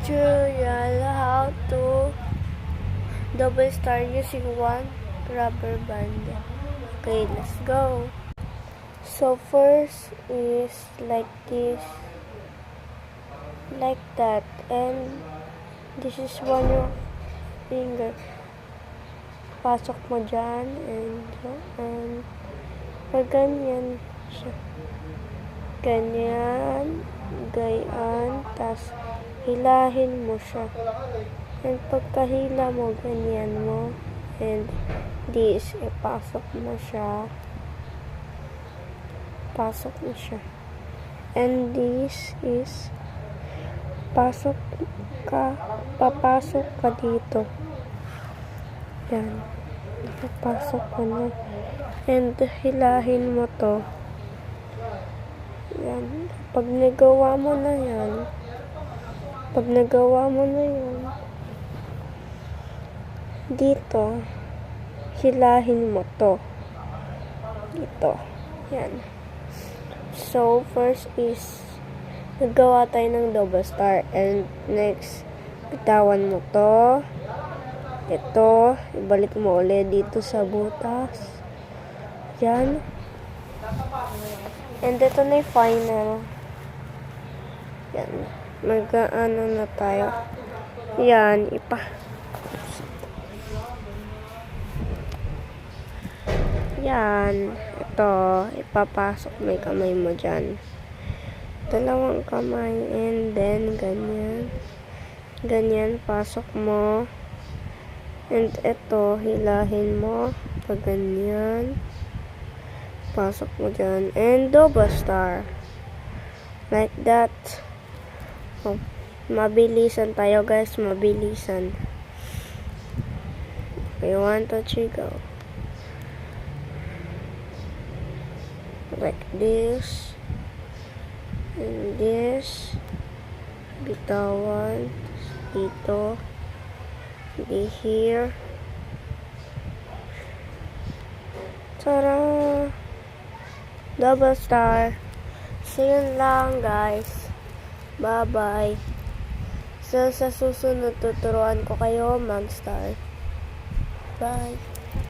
tutorial how to double star using one rubber band. Okay, let's go. So first is like this, like that, and this is one your finger. Pasok mo dyan, and pag ganyan siya. Ganyan, gayaan, tas hilahin mo siya. And pagkahila mo, ganyan mo. And this, ipasok mo siya. Pasok mo siya. And this is, papasok ka dito. Yan. Papasok ka na. And hilahin mo to. Yan. Pag nagawa mo na yan, dito, hilahin mo to. Dito. Yan. So, first is, nagawa tayo ng double star. And next, bitawan mo to. Ito, ibalik mo ulit dito sa butas. Yan. And ito na yung final. Yan. Mag-ano na tayo. Yan. Yan. Ito. Ipapasok mo yung kamay mo dyan. Dalawang kamay. And then, ganyan. Ganyan. Pasok mo. And ito. Hilahin mo. Pag ganyan. Pasok mo dyan. And double star. Like that. Oh, mabilisan tayo guys. Mabilisan. Okay, 1, 2, 3, go. Like this. And this. Bitawan. Dito. Di here. Tara! Double star. So, yun lang, guys. Bye-bye. So, sa susunod, tuturuan ko kayo mag-star. Bye.